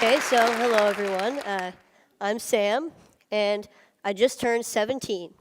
Okay, so hello everyone. I'm Sam, and I just turned 17.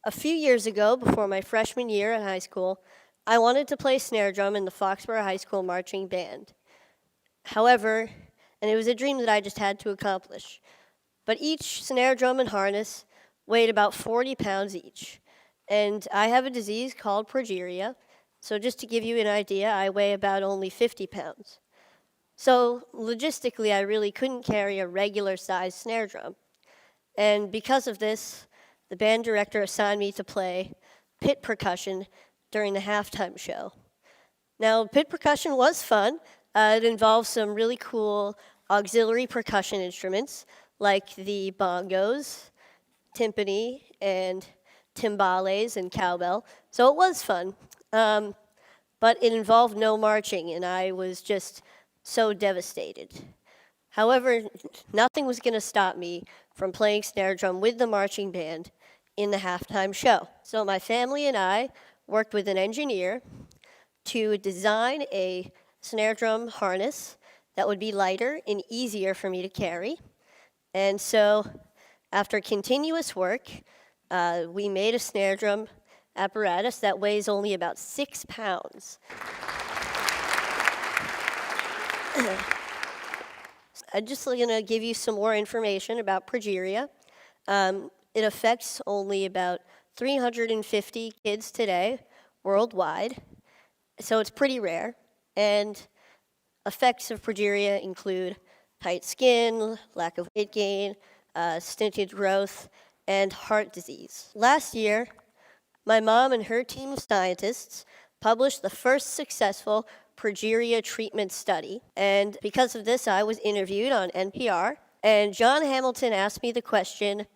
A few years ago, before my freshman year in high school, I wanted to play snare drum in the Foxborough High School marching band. However, and it was a dream that I just had to accomplish, but each snare drum and harness weighed about 40 pounds each. And I have a disease called progeria, so just to give you an idea, I weigh about only 50 pounds. So logistically, I really couldn't carry a regular sized snare drum. And because of this, the band director assigned me to play pit percussion during the halftime show. Now, pit percussion was fun. It involved some really cool auxiliary percussion instruments like the bongos, timpani, and timbales and cowbell. So it was fun. But it involved no marching, and I was just so devastated. However, nothing was going to stop me from playing snare drum with the marching band in the halftime show. So my family and I worked with an engineer to design a snare drum harness that would be lighter and easier for me to carry. And so, after continuous work, we made a snare drum apparatus that weighs only about 6 pounds. I'm just going to give you some more information about progeria. It affects only about 350 kids today worldwide, so it's pretty rare. And effects of progeria include tight skin, lack of weight gain, stunted growth, and heart disease. Last year, my mom and her team of scientists published the first successful progeria treatment study. And because of this, I was interviewed on NPR. And John Hamilton asked me the question,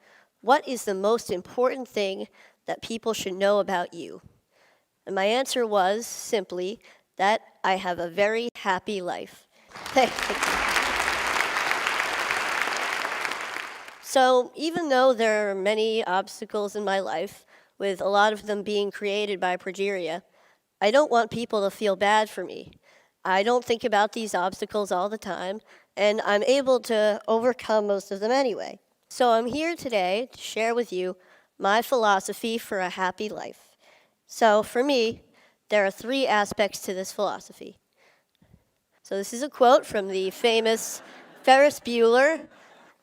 what is the most important thing that people should know about you? And my answer was simply that I have a very happy life. So even though there are many obstacles in my life, with a lot of them being created by progeria, I don't want people to feel bad for me. I don't think about these obstacles all the time, and I'm able to overcome most of them anyway. So I'm here today to share with you my philosophy for a happy life. So for me, there are 3 aspects to this philosophy. So this is a quote from the famous Ferris Bueller.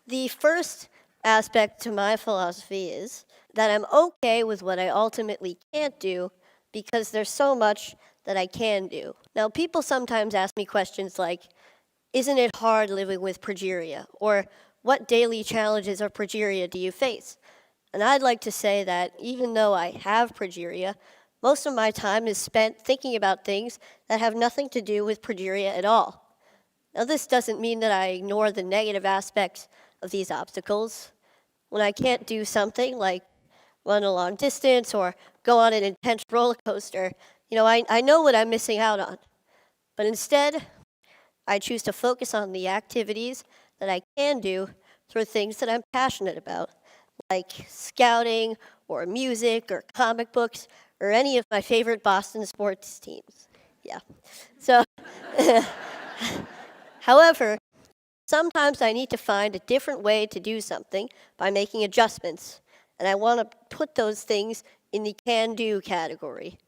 The first aspect to my philosophy is that I'm okay with what I ultimately can't do because there's so much that I can do. Now, people sometimes ask me questions like, isn't it hard living with progeria? Or what daily challenges of progeria do you face? And I'd like to say that even though I have progeria, most of my time is spent thinking about things that have nothing to do with progeria at all. Now, this doesn't mean that I ignore the negative aspects of these obstacles. When I can't do something like run a long distance or go on an intense roller coaster, I know what I'm missing out on. But instead, I choose to focus on the activities that I can do through things that I'm passionate about, like scouting or music or comic books or any of my favorite Boston sports teams. Yeah. So, however, sometimes I need to find a different way to do something by making adjustments, and I want to put those things in the can-do category,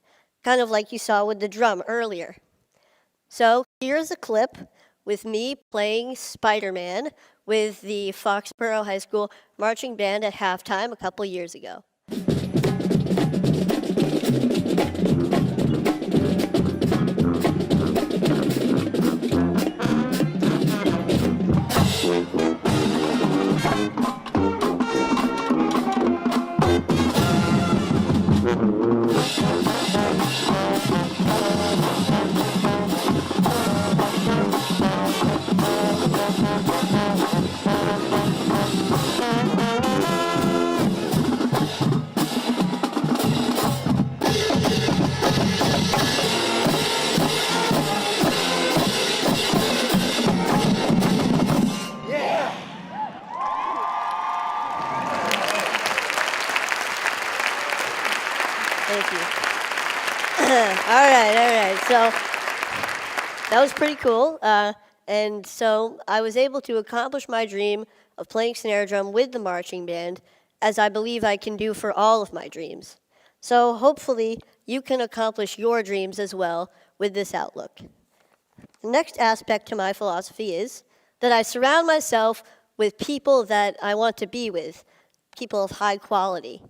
kind of like you saw with the drum earlier. So here's a clip with me playing Spider-Man with the Foxborough High School marching band at halftime a couple years ago. Thank you. All right. So that was pretty cool. And so I was able to accomplish my dream of playing snare drum with the marching band, as I believe I can do for all of my dreams. So hopefully you can accomplish your dreams as well with this outlook. The next aspect to my philosophy is that I surround myself with people that I want to be with, people of high quality.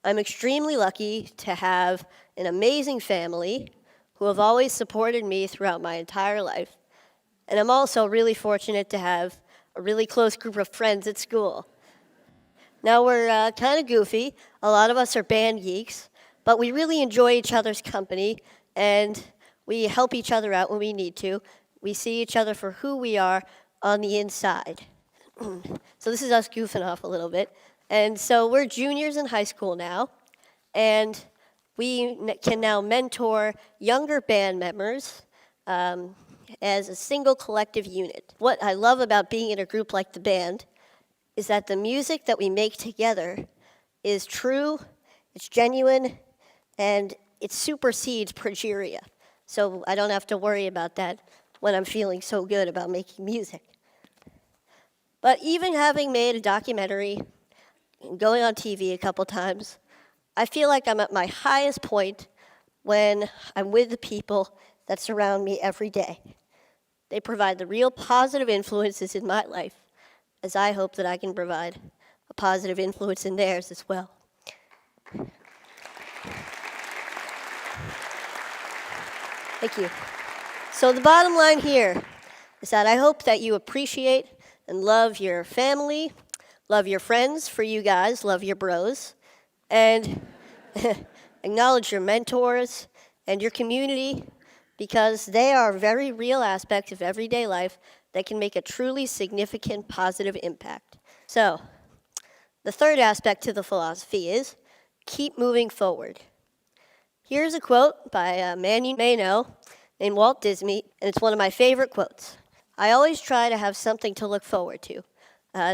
I'm extremely lucky to have an amazing family who have always supported me throughout my entire life. And I'm also really fortunate to have a really close group of friends at school. Now, we're kind of goofy. A lot of us are band geeks, but we really enjoy each other's company, and we help each other out when we need to. We see each other for who we are on the inside. So this is us goofing off a little bit. And so we're juniors in high school now, and we can now mentor younger band members as a single collective unit. What I love about being in a group like the band is that the music that we make together is true, it's genuine, and it supersedes progeria. So I don't have to worry about that when I'm feeling so good about making music. But even having made a documentary and going on TV a couple times, I feel like I'm at my highest point when I'm with the people that surround me every day. They provide the real positive influences in my life, as I hope that I can provide a positive influence in theirs as well. Thank you. So the bottom line here is that I hope that you appreciate and love your family, love your friends, for you guys, love your bros, and acknowledge your mentors and your community, because they are very real aspects of everyday life that can make a truly significant positive impact. So, the third aspect to the philosophy is keep moving forward. Here's a quote by a man you may know named Walt Disney, and it's one of my favorite quotes. I always try to have something to look forward to,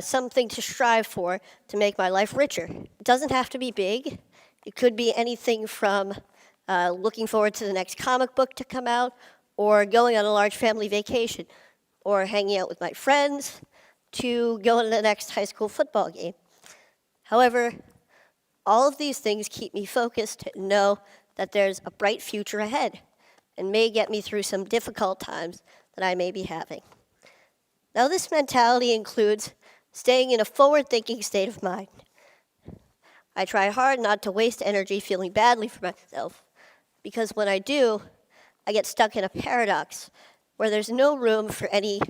something to strive for to make my life richer. It doesn't have to be big. It could be anything from looking forward to the next comic book to come out, or going on a large family vacation, or hanging out with my friends, to going to the next high school football game. However, all of these things keep me focused and know that there's a bright future ahead and may get me through some difficult times that I may be having. Now, this mentality includes staying in a forward-thinking state of mind. I try hard not to waste energy feeling badly for myself, because when I do, I get stuck in a paradox where there's no room for any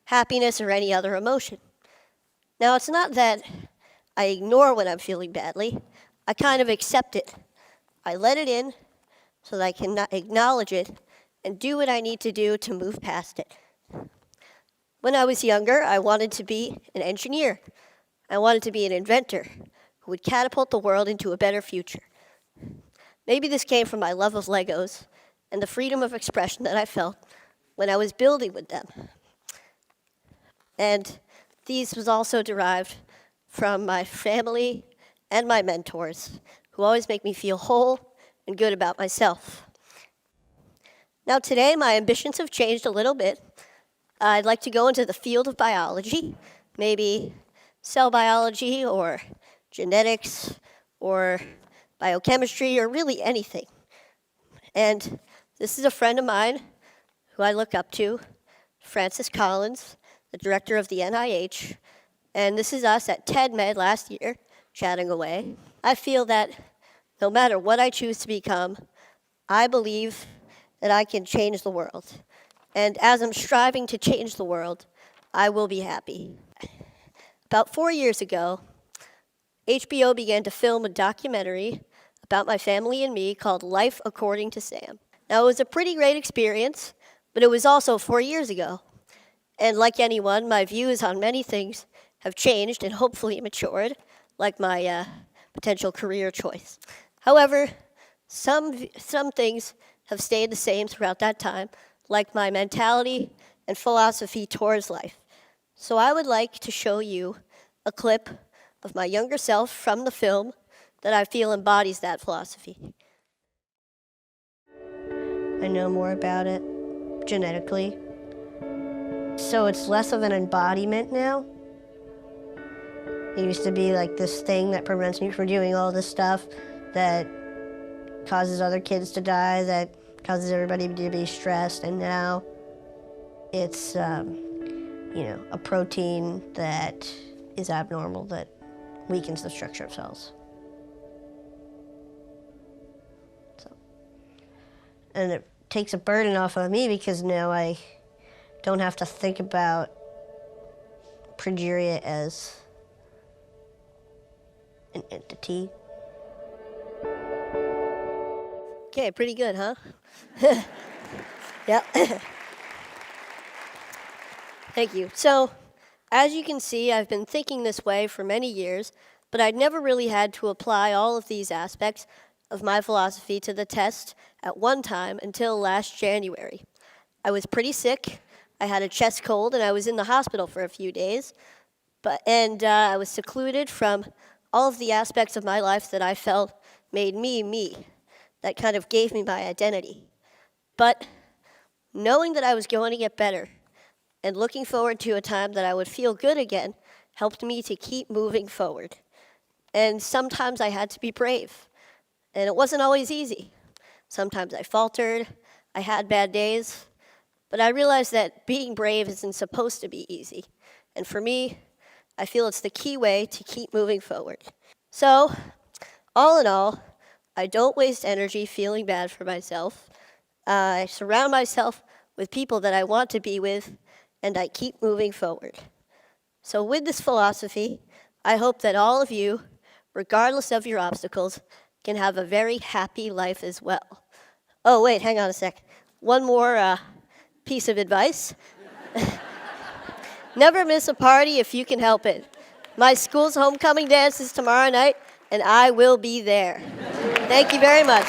happiness or any other emotion. Now, it's not that I ignore when I'm feeling badly. I kind of accept it. I let it in so that I can acknowledge it and do what I need to do to move past it. When I was younger, I wanted to be an engineer. I wanted to be an inventor who would catapult the world into a better future. Maybe this came from my love of Legos and the freedom of expression that I felt when I was building with them. And these was also derived from my family and my mentors, who always make me feel whole and good about myself. Now today, my ambitions have changed a little bit. I'd like to go into the field of biology, maybe cell biology or genetics or biochemistry or really anything. And this is a friend of mine who I look up to, Francis Collins, the director of the NIH, and this is us at TED-Med last year, chatting away. I feel that no matter what I choose to become, I believe that I can change the world. And as I'm striving to change the world, I will be happy. About 4 years ago, HBO began to film a documentary about my family and me called Life According to Sam. Now, it was a pretty great experience, but it was also 4 years ago. And like anyone, my views on many things have changed and hopefully matured, like my potential career choice. However, some things have stayed the same throughout that time, like my mentality and philosophy towards life. So I would like to show you a clip of my younger self from the film that I feel embodies that philosophy. I know more about it genetically. So it's less of an embodiment now. It used to be like this thing that prevents me from doing all this stuff that causes other kids to die, that causes everybody to be stressed, and now it's, a protein that is abnormal, that weakens the structure of cells. And it takes a burden off of me because now I don't have to think about progeria as an entity. Okay, pretty good, huh? Yep. Thank you. So, as you can see, I've been thinking this way for many years, but I'd never really had to apply all of these aspects of my philosophy to the test at one time until last January. I was pretty sick. I had a chest cold, and I was in the hospital for a few days. I was secluded from all of the aspects of my life that I felt made me me, that kind of gave me my identity. But knowing that I was going to get better and looking forward to a time that I would feel good again helped me to keep moving forward. And sometimes I had to be brave, and it wasn't always easy. Sometimes I faltered, I had bad days, but I realized that being brave isn't supposed to be easy. And for me, I feel it's the key way to keep moving forward. So, all in all, I don't waste energy feeling bad for myself. I surround myself with people that I want to be with, and I keep moving forward. So with this philosophy, I hope that all of you, regardless of your obstacles, can have a very happy life as well. Oh, wait, hang on a sec. One more piece of advice. Never miss a party if you can help it. My school's homecoming dance is tomorrow night, and I will be there. Thank you very much.